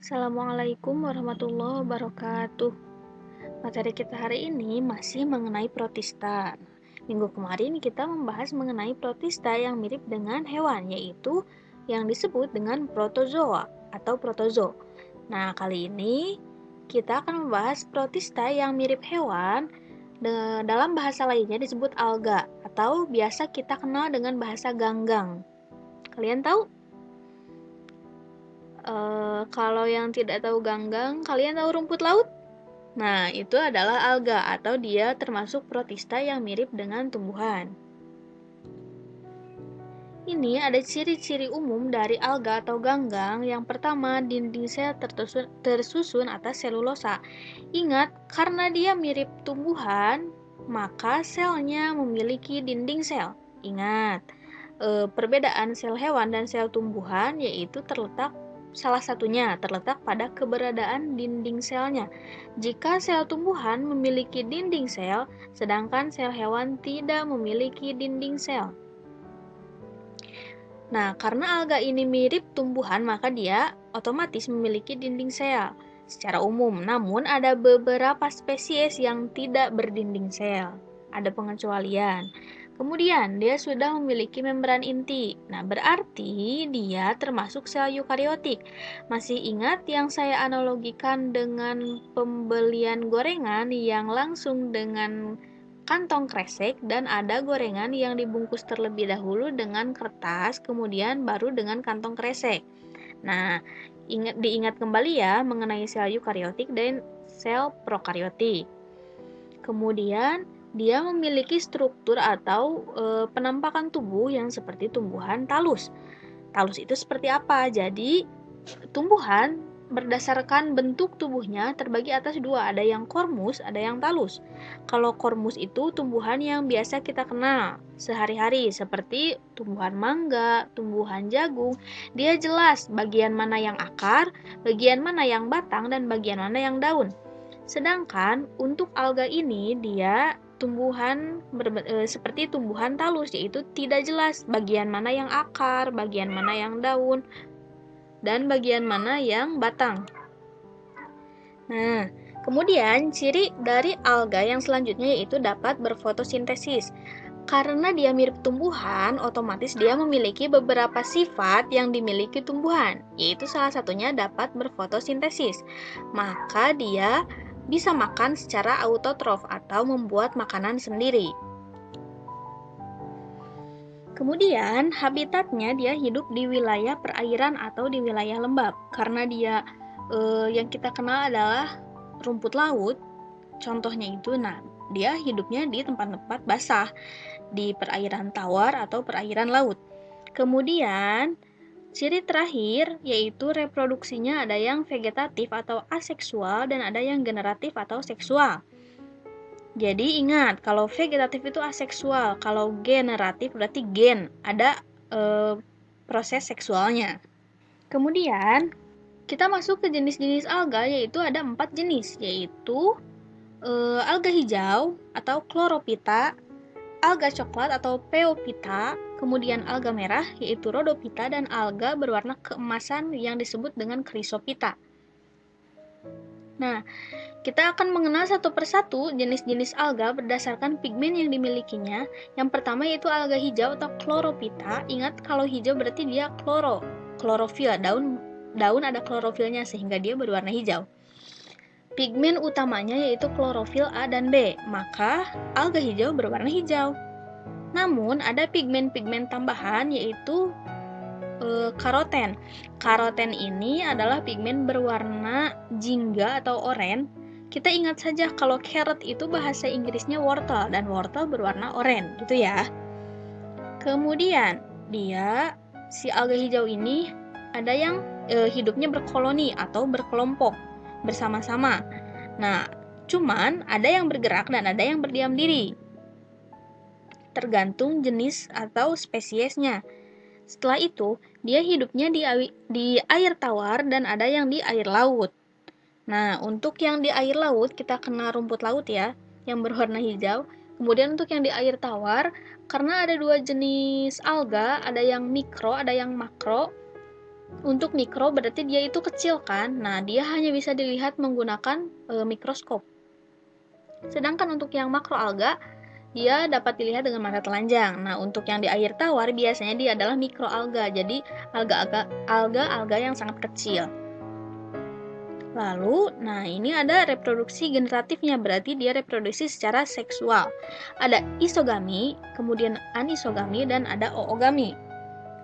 Assalamualaikum warahmatullahi wabarakatuh. Materi kita hari ini masih mengenai protista. Minggu kemarin kita membahas mengenai protista yang mirip dengan hewan, yaitu yang disebut dengan protozoa atau protozo. Nah, kali ini kita akan membahas protista yang mirip hewan, dalam bahasa lainnya disebut alga, atau biasa kita kenal dengan bahasa ganggang. Kalian tahu? Kalau yang tidak tahu ganggang, kalian tahu rumput laut? Nah, itu adalah alga atau dia termasuk protista yang mirip dengan tumbuhan. Ini ada ciri-ciri umum dari alga atau ganggang. Yang pertama, dinding sel tersusun atas selulosa. Ingat, karena dia mirip tumbuhan, maka selnya memiliki dinding sel. Ingat, perbedaan sel hewan dan sel tumbuhan yaitu salah satunya terletak pada keberadaan dinding selnya. Jika sel tumbuhan memiliki dinding sel, sedangkan sel hewan tidak memiliki dinding sel. Nah, karena alga ini mirip tumbuhan, maka dia otomatis memiliki dinding sel secara umum. Namun, ada beberapa spesies yang tidak berdinding sel. Ada pengecualian. Kemudian, dia sudah memiliki membran inti. Nah, berarti dia termasuk sel eukariotik. Masih ingat yang saya analogikan dengan pembelian gorengan yang langsung dengan kantong kresek dan ada gorengan yang dibungkus terlebih dahulu dengan kertas, kemudian baru dengan kantong kresek. Nah, diingat kembali ya mengenai sel eukariotik dan sel prokariotik. Kemudian, dia memiliki struktur atau penampakan tubuh yang seperti tumbuhan talus. Talus itu seperti apa? Jadi, tumbuhan berdasarkan bentuk tubuhnya terbagi atas dua, ada yang kormus, ada yang talus. Kalau kormus itu tumbuhan yang biasa kita kenal sehari-hari, seperti tumbuhan mangga, tumbuhan jagung. Dia jelas bagian mana yang akar, bagian mana yang batang, dan bagian mana yang daun. Sedangkan untuk alga ini dia seperti tumbuhan talus, yaitu tidak jelas bagian mana yang akar, bagian mana yang daun, dan bagian mana yang batang. Nah, kemudian ciri dari alga yang selanjutnya yaitu dapat berfotosintesis. Karena dia mirip tumbuhan, otomatis dia memiliki beberapa sifat yang dimiliki tumbuhan, yaitu salah satunya dapat berfotosintesis. Maka dia bisa makan secara autotrof atau membuat makanan sendiri. Kemudian, habitatnya dia hidup di wilayah perairan atau di wilayah lembab. Karena dia yang kita kenal adalah rumput laut, contohnya itu, dia hidupnya di tempat-tempat basah, di perairan tawar atau perairan laut. Kemudian, ciri terakhir yaitu reproduksinya ada yang vegetatif atau aseksual dan ada yang generatif atau seksual. Jadi ingat, kalau vegetatif itu aseksual, kalau generatif berarti gen, ada proses seksualnya. Kemudian, kita masuk ke jenis-jenis alga, yaitu ada 4 jenis, yaitu alga hijau atau chlorophyta, alga coklat atau pheophyta, kemudian alga merah yaitu rhodophyta, dan alga berwarna keemasan yang disebut dengan chrysophyta. Nah, kita akan mengenal satu persatu jenis-jenis alga berdasarkan pigmen yang dimilikinya. Yang pertama yaitu alga hijau atau chlorophyta. Ingat, kalau hijau berarti dia klorofil, daun ada klorofilnya sehingga dia berwarna hijau. Pigmen utamanya yaitu klorofil A dan B, maka alga hijau berwarna hijau. Namun ada pigmen-pigmen tambahan yaitu karoten. Karoten ini adalah pigmen berwarna jingga atau oranye. Kita ingat saja kalau carrot itu bahasa Inggrisnya wortel dan wortel berwarna oranye, gitu ya. Kemudian si alga hijau ini ada yang hidupnya berkoloni atau berkelompok bersama-sama. Nah, cuman ada yang bergerak dan ada yang berdiam diri, tergantung jenis atau spesiesnya. Setelah itu, dia hidupnya di air tawar dan ada yang di air laut. Nah, untuk yang di air laut, kita kenal rumput laut ya, yang berwarna hijau. Kemudian untuk yang di air tawar, karena ada 2 jenis alga, ada yang mikro, ada yang makro. Untuk mikro berarti dia itu kecil kan? Nah, dia hanya bisa dilihat menggunakan mikroskop. Sedangkan untuk yang makroalga, dia dapat dilihat dengan mata telanjang. Nah, untuk yang di air tawar biasanya dia adalah mikroalga. Jadi, alga-alga yang sangat kecil. Lalu, nah ini ada reproduksi generatifnya, berarti dia reproduksi secara seksual. Ada isogami, kemudian anisogami, dan ada oogami.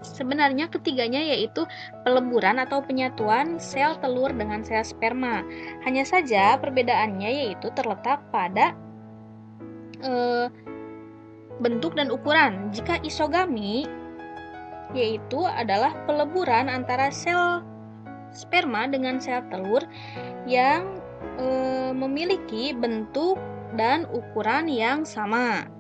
Sebenarnya ketiganya yaitu peleburan atau penyatuan sel telur dengan sel sperma. Hanya saja perbedaannya yaitu terletak pada bentuk dan ukuran. Jika isogami yaitu adalah peleburan antara sel sperma dengan sel telur yang memiliki bentuk dan ukuran yang sama.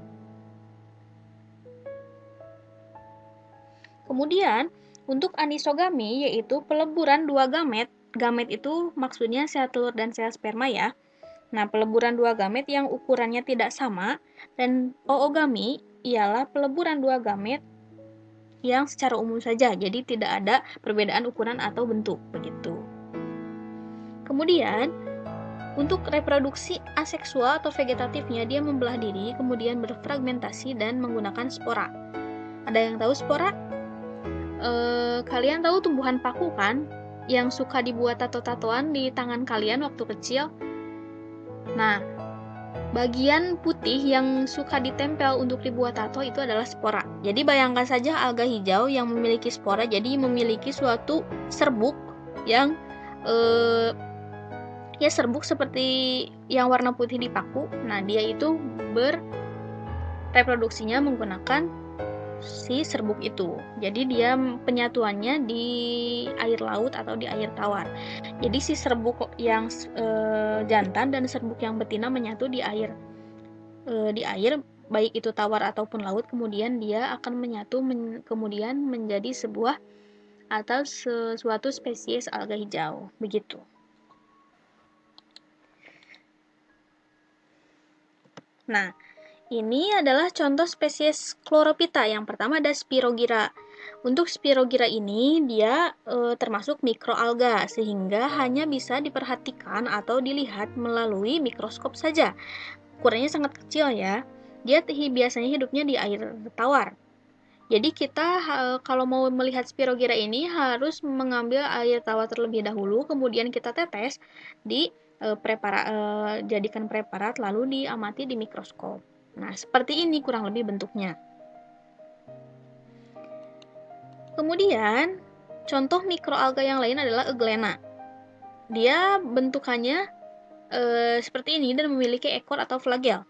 Kemudian, untuk anisogami yaitu peleburan dua gamet. Gamet itu maksudnya sel telur dan sel sperma ya. Nah, peleburan dua gamet yang ukurannya tidak sama, dan oogami ialah peleburan dua gamet yang secara umum saja, jadi tidak ada perbedaan ukuran atau bentuk, begitu. Kemudian, untuk reproduksi aseksual atau vegetatifnya, dia membelah diri, kemudian berfragmentasi dan menggunakan spora. Ada yang tahu spora? Kalian tahu tumbuhan paku kan? Yang suka dibuat tato-tatoan di tangan kalian waktu kecil. Nah, bagian putih yang suka ditempel untuk dibuat tato itu adalah spora. Jadi bayangkan saja alga hijau yang memiliki spora, jadi memiliki suatu serbuk yang ya serbuk seperti yang warna putih di paku. Nah, dia itu berreproduksinya menggunakan si serbuk itu. Jadi dia penyatuannya di air laut atau di air tawar. Jadi si serbuk yang jantan dan serbuk yang betina menyatu di air baik itu tawar ataupun laut, kemudian dia akan menyatu kemudian menjadi sebuah atau sesuatu spesies alga hijau, begitu. Nah, ini adalah contoh spesies Chlorophyta. Yang pertama ada Spirogyra. Untuk Spirogyra ini dia termasuk mikroalga, sehingga hanya bisa diperhatikan atau dilihat melalui mikroskop saja. Ukurannya sangat kecil ya. Dia biasanya hidupnya di air tawar. Jadi kita kalau mau melihat Spirogyra ini harus mengambil air tawar terlebih dahulu, kemudian kita tetes di jadikan preparat lalu diamati di mikroskop. Nah, seperti ini kurang lebih bentuknya. Kemudian, contoh mikroalga yang lain adalah Euglena. Dia bentukannya seperti ini dan memiliki ekor atau flagel.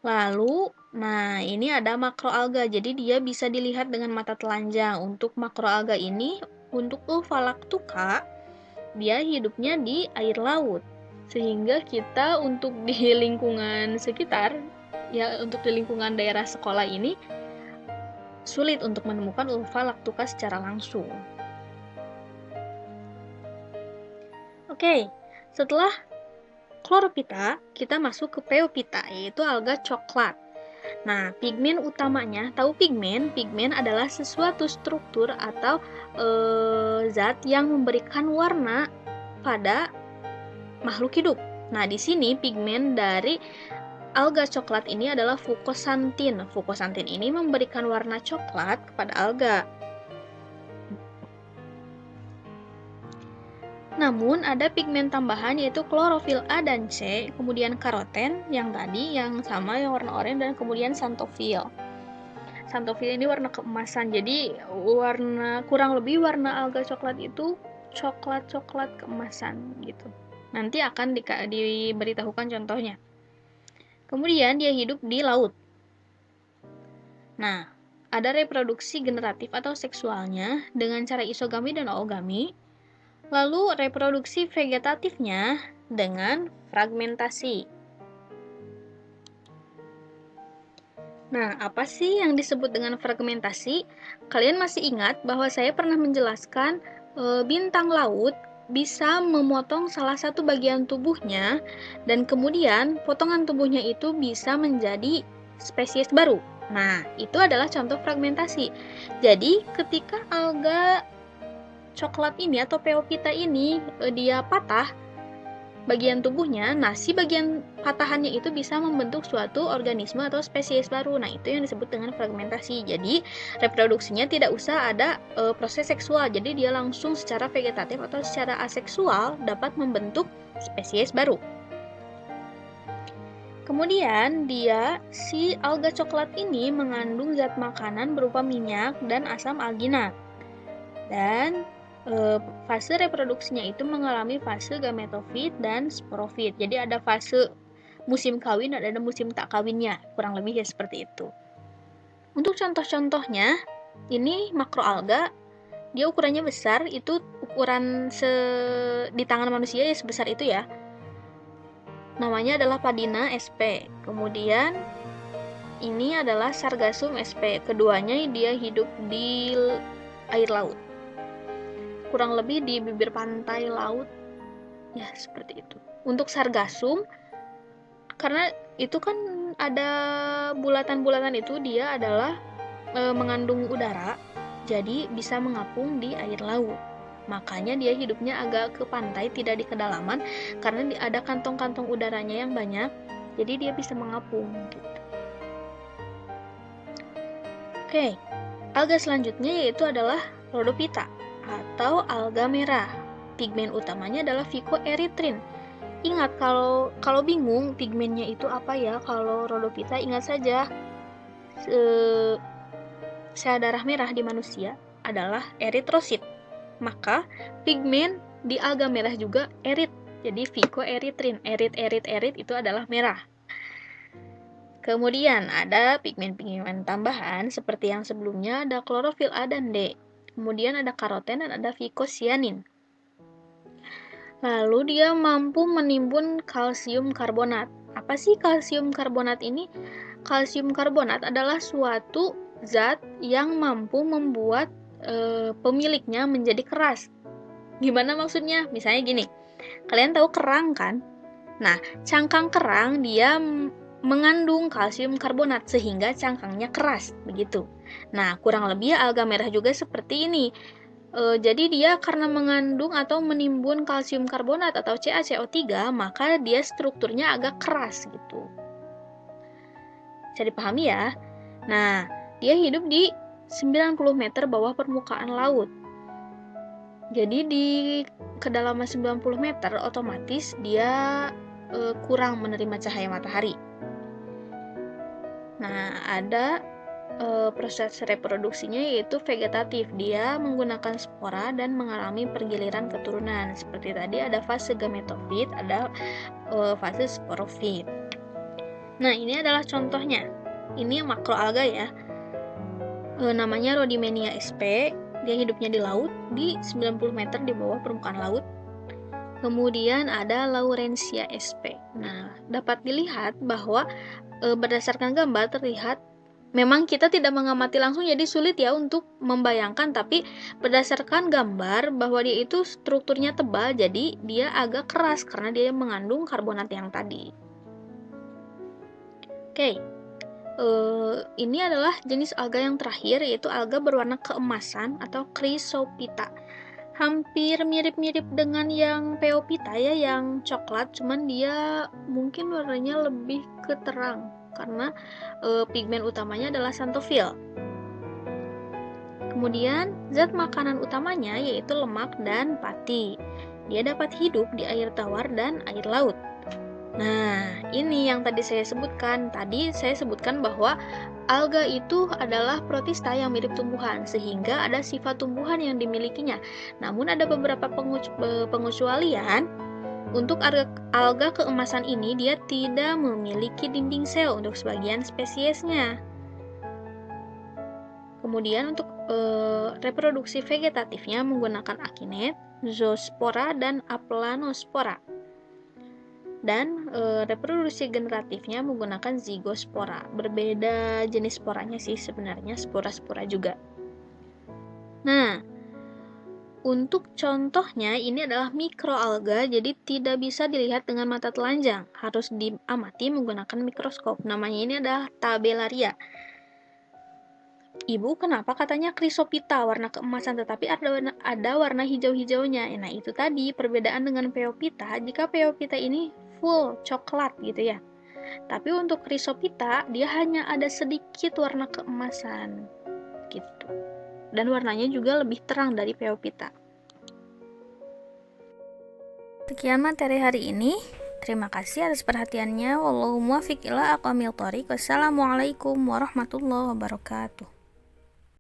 Lalu, nah ini ada makroalga. Jadi dia bisa dilihat dengan mata telanjang. Untuk makroalga ini, untuk Uvalactuca, dia hidupnya di air laut. Sehingga kita untuk di lingkungan sekitar, ya untuk di lingkungan daerah sekolah ini, sulit untuk menemukan Uvalactuca secara langsung. Oke, setelah Chlorophyta, kita masuk ke Pheophyta, yaitu alga coklat. Nah, pigmen utamanya, tahu pigmen? Pigmen adalah sesuatu struktur atau zat yang memberikan warna pada makhluk hidup. Nah, di sini pigmen dari alga coklat ini adalah fukosantin. Fukosantin ini memberikan warna coklat kepada alga. Namun ada pigmen tambahan yaitu klorofil A dan C, kemudian karoten yang tadi yang sama yang warna oranye, dan kemudian xanthophyll. Xanthophyll ini warna keemasan. Jadi warna kurang lebih warna alga coklat itu coklat-coklat keemasan gitu. Nanti akan diberitahukan contohnya. Kemudian dia hidup di laut. Nah, ada reproduksi generatif atau seksualnya dengan cara isogami dan oogami. Lalu reproduksi vegetatifnya dengan fragmentasi. Nah, apa sih yang disebut dengan fragmentasi? Kalian masih ingat bahwa saya pernah menjelaskan bintang laut bisa memotong salah satu bagian tubuhnya dan kemudian potongan tubuhnya itu bisa menjadi spesies baru. Nah, itu adalah contoh fragmentasi. Jadi, ketika alga coklat ini atau Pheophyta ini dia patah bagian tubuhnya, nah si bagian patahannya itu bisa membentuk suatu organisme atau spesies baru. Nah, itu yang disebut dengan fragmentasi. Jadi, reproduksinya tidak usah ada proses seksual. Jadi, dia langsung secara vegetatif atau secara aseksual dapat membentuk spesies baru. Kemudian si alga coklat ini mengandung zat makanan berupa minyak dan asam alginat. Dan fase reproduksinya itu mengalami fase gametofit dan sporofit. Jadi ada fase musim kawin dan ada musim tak kawinnya, kurang lebih ya seperti itu. Untuk contoh-contohnya, ini makroalga, dia ukurannya besar, itu ukuran di tangan manusia ya sebesar itu ya. Namanya adalah Padina sp. Kemudian ini adalah Sargassum sp. Keduanya dia hidup di air laut. Kurang lebih di bibir pantai laut. Ya, seperti itu. Untuk Sargassum, karena itu kan ada bulatan-bulatan itu, dia adalah mengandung udara, jadi bisa mengapung di air laut. Makanya dia hidupnya agak ke pantai, tidak di kedalaman, karena ada kantong-kantong udaranya yang banyak, jadi dia bisa mengapung gitu. Oke, alga selanjutnya yaitu adalah Rhodophyta atau alga merah. Pigmen utamanya adalah phycoerythrin. Ingat, kalau bingung pigmennya itu apa ya, kalau Rhodophyta ingat saja sel darah merah di manusia adalah eritrosit. Maka pigmen di alga merah juga erit. Jadi phycoerythrin, erit itu adalah merah. Kemudian ada pigmen-pigmen tambahan seperti yang sebelumnya, ada klorofil A dan D. Kemudian ada karoten dan ada phycocyanin. Lalu dia mampu menimbun kalsium karbonat. Apa sih kalsium karbonat ini? Kalsium karbonat adalah suatu zat yang mampu membuat pemiliknya menjadi keras. Gimana maksudnya? Misalnya gini, kalian tahu kerang kan? Nah, cangkang kerang dia mengandung kalsium karbonat sehingga cangkangnya keras, begitu. Nah, kurang lebih alga merah juga seperti ini. Jadi dia karena mengandung atau menimbun kalsium karbonat atau CaCO3, maka dia strukturnya agak keras gitu. Bisa dipahami ya? Nah, dia hidup di 90 meter bawah permukaan laut. Jadi di kedalaman 90 meter otomatis dia kurang menerima cahaya matahari. Nah, ada proses reproduksinya yaitu vegetatif. Dia menggunakan spora dan mengalami pergiliran keturunan. Seperti tadi ada fase gametofit, ada fase sporofit. Nah, ini adalah contohnya. Ini makroalga ya. Namanya Rhodymenia sp. Dia hidupnya di laut di 90 meter di bawah permukaan laut. Kemudian ada Laurentia sp. Nah, dapat dilihat bahwa berdasarkan gambar terlihat memang kita tidak mengamati langsung, jadi sulit ya untuk membayangkan, tapi berdasarkan gambar bahwa dia itu strukturnya tebal, jadi dia agak keras karena dia mengandung karbonat yang tadi. Oke, ini adalah jenis alga yang terakhir, yaitu alga berwarna keemasan atau Chrysophyta. Hampir mirip-mirip dengan yang Pheophyta ya, yang coklat, cuman dia mungkin warnanya lebih ke terang karena pigmen utamanya adalah xanthophyll. Kemudian zat makanan utamanya yaitu lemak dan pati. Dia dapat hidup di air tawar dan air laut. Nah, ini yang tadi saya sebutkan. Tadi saya sebutkan bahwa alga itu adalah protista yang mirip tumbuhan, sehingga ada sifat tumbuhan yang dimilikinya. Namun ada beberapa pengecualian. Untuk alga keemasan ini, dia tidak memiliki dinding sel untuk sebagian spesiesnya. Kemudian untuk reproduksi vegetatifnya menggunakan akinet, zoospora, dan aplanospora. Dan reproduksi generatifnya menggunakan zigospora. Berbeda jenis sporanya sih sebenarnya, spora-spora juga. Nah, untuk contohnya ini adalah mikroalga, jadi tidak bisa dilihat dengan mata telanjang, harus diamati menggunakan mikroskop. Namanya ini adalah Tabellaria. Ibu kenapa katanya Chrysophyta warna keemasan tetapi ada warna hijau-hijaunya. Nah, itu tadi perbedaan dengan Pheophyta. Jika Pheophyta ini full coklat gitu ya. Tapi untuk Chrysophyta dia hanya ada sedikit warna keemasan gitu. Dan warnanya juga lebih terang dari Pheophyta. Sekian materi hari ini. Terima kasih atas perhatiannya. Wallahu muwaffiq ila aqwamit thoriq. Wassalamualaikum warahmatullahi wabarakatuh.